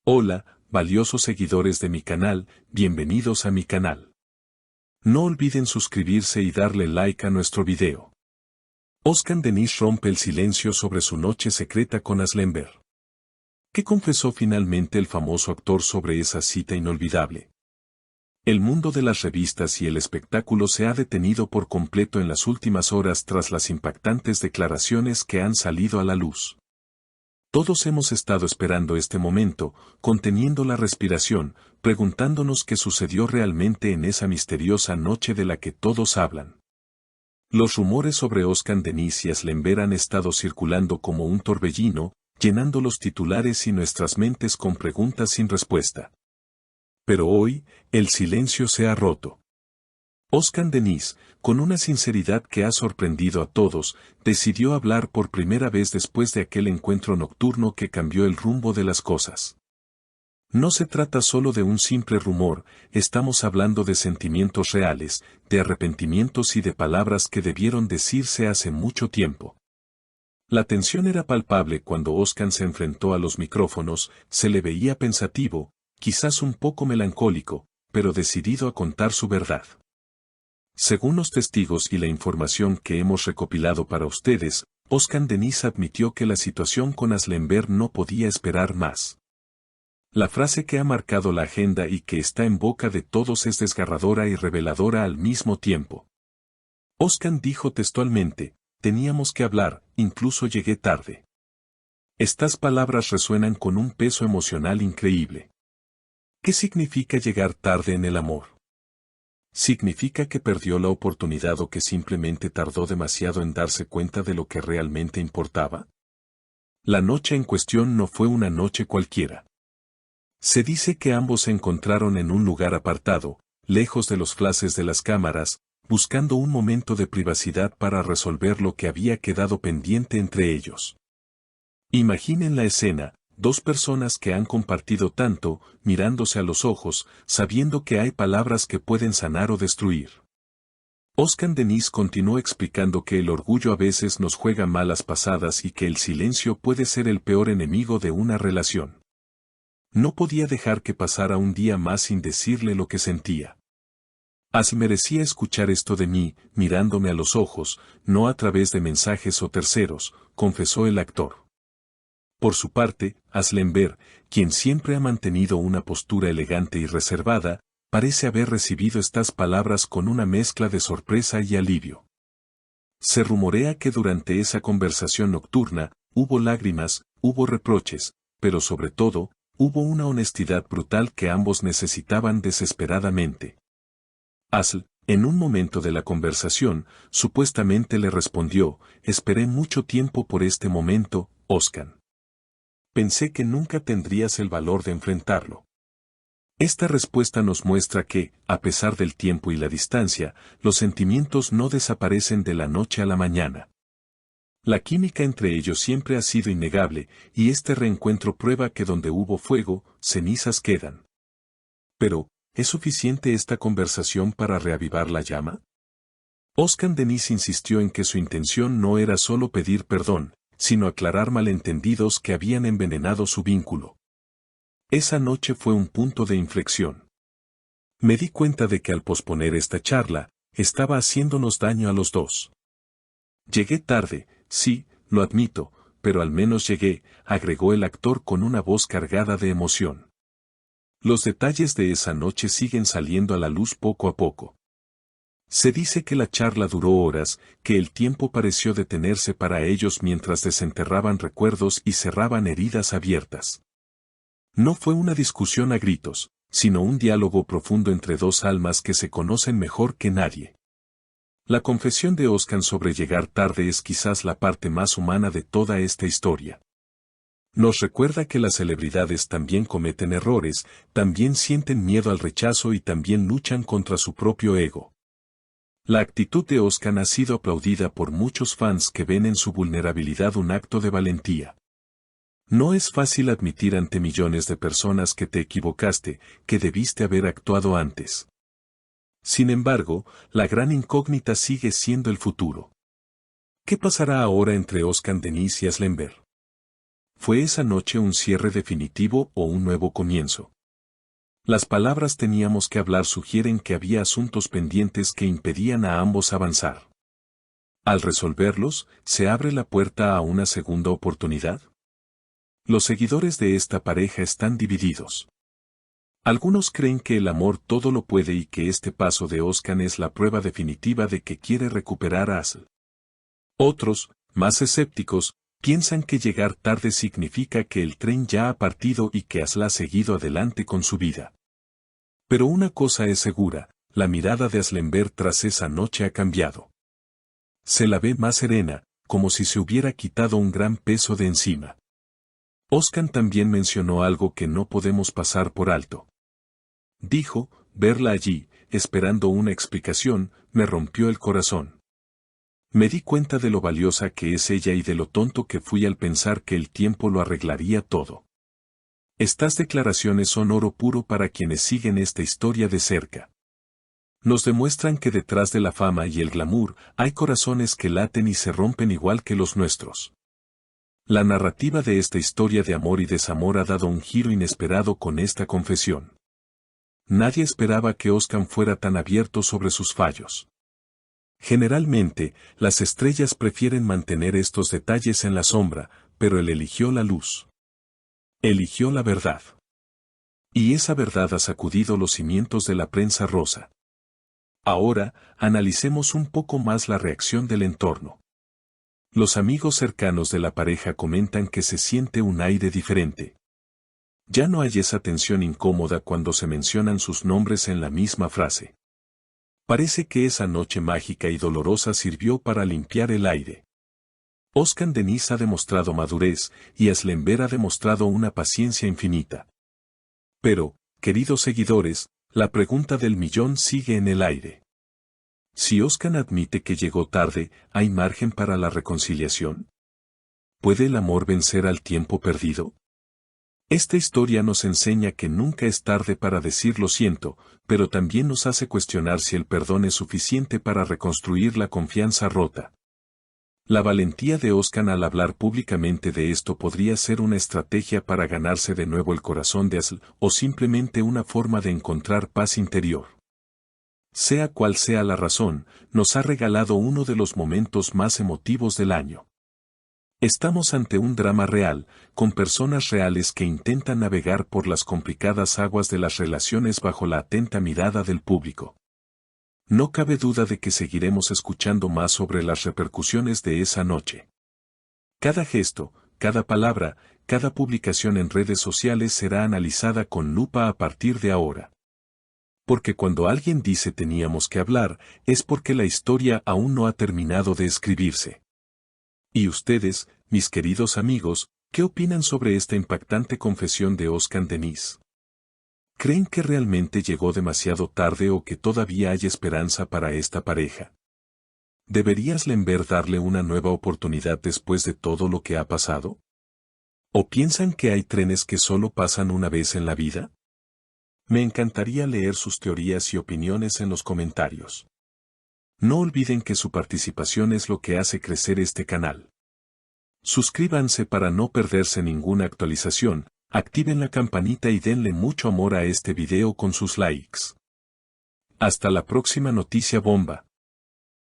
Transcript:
Hola, valiosos seguidores de mi canal, bienvenidos a mi canal. No olviden suscribirse y darle like a nuestro video. Özkan Deniz rompe el silencio sobre su noche secreta con Aslember. ¿Qué confesó finalmente el famoso actor sobre esa cita inolvidable? El mundo de las revistas y el espectáculo se ha detenido por completo en las últimas horas tras las impactantes declaraciones que han salido a la luz. Todos hemos estado esperando este momento, conteniendo la respiración, preguntándonos qué sucedió realmente en esa misteriosa noche de la que todos hablan. Los rumores sobre Özkan Deniz y Aslember han estado circulando como un torbellino, llenando los titulares y nuestras mentes con preguntas sin respuesta. Pero hoy, el silencio se ha roto. Özkan Deniz, con una sinceridad que ha sorprendido a todos, decidió hablar por primera vez después de aquel encuentro nocturno que cambió el rumbo de las cosas. No se trata solo de un simple rumor, estamos hablando de sentimientos reales, de arrepentimientos y de palabras que debieron decirse hace mucho tiempo. La tensión era palpable cuando Özkan se enfrentó a los micrófonos, se le veía pensativo, quizás un poco melancólico, pero decidido a contar su verdad. Según los testigos y la información que hemos recopilado para ustedes, Özkan Deniz admitió que la situación con Aslember no podía esperar más. La frase que ha marcado la agenda y que está en boca de todos es desgarradora y reveladora al mismo tiempo. Özkan dijo textualmente, teníamos que hablar, incluso llegué tarde. Estas palabras resuenan con un peso emocional increíble. ¿Qué significa llegar tarde en el amor? ¿Significa que perdió la oportunidad o que simplemente tardó demasiado en darse cuenta de lo que realmente importaba? La noche en cuestión no fue una noche cualquiera. Se dice que ambos se encontraron en un lugar apartado, lejos de los flashes de las cámaras, buscando un momento de privacidad para resolver lo que había quedado pendiente entre ellos. Imaginen la escena. Dos personas que han compartido tanto, mirándose a los ojos, sabiendo que hay palabras que pueden sanar o destruir. Özkan Deniz continuó explicando que el orgullo a veces nos juega malas pasadas y que el silencio puede ser el peor enemigo de una relación. No podía dejar que pasara un día más sin decirle lo que sentía. Merecía escuchar esto de mí, mirándome a los ojos, no a través de mensajes o terceros, confesó el actor. Por su parte, Aslember, quien siempre ha mantenido una postura elegante y reservada, parece haber recibido estas palabras con una mezcla de sorpresa y alivio. Se rumorea que durante esa conversación nocturna, hubo lágrimas, hubo reproches, pero sobre todo, hubo una honestidad brutal que ambos necesitaban desesperadamente. En un momento de la conversación, supuestamente le respondió, esperé mucho tiempo por este momento, Özkan. Pensé que nunca tendrías el valor de enfrentarlo. Esta respuesta nos muestra que, a pesar del tiempo y la distancia, los sentimientos no desaparecen de la noche a la mañana. La química entre ellos siempre ha sido innegable, y este reencuentro prueba que donde hubo fuego, cenizas quedan. Pero, ¿es suficiente esta conversación para reavivar la llama? Özkan Deniz insistió en que su intención no era solo pedir perdón, sino aclarar malentendidos que habían envenenado su vínculo. Esa noche fue un punto de inflexión. Me di cuenta de que al posponer esta charla, estaba haciéndonos daño a los dos. Llegué tarde, sí, lo admito, pero al menos llegué, agregó el actor con una voz cargada de emoción. Los detalles de esa noche siguen saliendo a la luz poco a poco. Se dice que la charla duró horas, que el tiempo pareció detenerse para ellos mientras desenterraban recuerdos y cerraban heridas abiertas. No fue una discusión a gritos, sino un diálogo profundo entre dos almas que se conocen mejor que nadie. La confesión de Özkan sobre llegar tarde es quizás la parte más humana de toda esta historia. Nos recuerda que las celebridades también cometen errores, también sienten miedo al rechazo y también luchan contra su propio ego. La actitud de Özkan ha sido aplaudida por muchos fans que ven en su vulnerabilidad un acto de valentía. No es fácil admitir ante millones de personas que te equivocaste, que debiste haber actuado antes. Sin embargo, la gran incógnita sigue siendo el futuro. ¿Qué pasará ahora entre Özkan Deniz y Aslember? ¿Fue esa noche un cierre definitivo o un nuevo comienzo? Las palabras teníamos que hablar sugieren que había asuntos pendientes que impedían a ambos avanzar. Al resolverlos, ¿se abre la puerta a una segunda oportunidad? Los seguidores de esta pareja están divididos. Algunos creen que el amor todo lo puede y que este paso de Özkan es la prueba definitiva de que quiere recuperar a Aslı. Otros, más escépticos, piensan que llegar tarde significa que el tren ya ha partido y que Aslı ha seguido adelante con su vida. Pero una cosa es segura, la mirada de Aslenberg tras esa noche ha cambiado. Se la ve más serena, como si se hubiera quitado un gran peso de encima. Özkan también mencionó algo que no podemos pasar por alto. Dijo, verla allí, esperando una explicación, me rompió el corazón. Me di cuenta de lo valiosa que es ella y de lo tonto que fui al pensar que el tiempo lo arreglaría todo. Estas declaraciones son oro puro para quienes siguen esta historia de cerca. Nos demuestran que detrás de la fama y el glamour hay corazones que laten y se rompen igual que los nuestros. La narrativa de esta historia de amor y desamor ha dado un giro inesperado con esta confesión. Nadie esperaba que Özkan fuera tan abierto sobre sus fallos. Generalmente, las estrellas prefieren mantener estos detalles en la sombra, pero él eligió la luz. Eligió la verdad. Y esa verdad ha sacudido los cimientos de la prensa rosa. Ahora, analicemos un poco más la reacción del entorno. Los amigos cercanos de la pareja comentan que se siente un aire diferente. Ya no hay esa tensión incómoda cuando se mencionan sus nombres en la misma frase. Parece que esa noche mágica y dolorosa sirvió para limpiar el aire. Özkan Deniz ha demostrado madurez y Aslenberg ha demostrado una paciencia infinita. Pero, queridos seguidores, la pregunta del millón sigue en el aire. Si Özkan admite que llegó tarde, ¿hay margen para la reconciliación? ¿Puede el amor vencer al tiempo perdido? Esta historia nos enseña que nunca es tarde para decir lo siento, pero también nos hace cuestionar si el perdón es suficiente para reconstruir la confianza rota. La valentía de Özkan al hablar públicamente de esto podría ser una estrategia para ganarse de nuevo el corazón de Aslı, o simplemente una forma de encontrar paz interior. Sea cual sea la razón, nos ha regalado uno de los momentos más emotivos del año. Estamos ante un drama real, con personas reales que intentan navegar por las complicadas aguas de las relaciones bajo la atenta mirada del público. No cabe duda de que seguiremos escuchando más sobre las repercusiones de esa noche. Cada gesto, cada palabra, cada publicación en redes sociales será analizada con lupa a partir de ahora. Porque cuando alguien dice teníamos que hablar, es porque la historia aún no ha terminado de escribirse. ¿Y ustedes, mis queridos amigos, qué opinan sobre esta impactante confesión de Özkan Deniz? ¿Creen que realmente llegó demasiado tarde o que todavía hay esperanza para esta pareja? ¿Debería Aslenberg darle una nueva oportunidad después de todo lo que ha pasado? ¿O piensan que hay trenes que solo pasan una vez en la vida? Me encantaría leer sus teorías y opiniones en los comentarios. No olviden que su participación es lo que hace crecer este canal. Suscríbanse para no perderse ninguna actualización, activen la campanita y denle mucho amor a este video con sus likes. Hasta la próxima noticia bomba.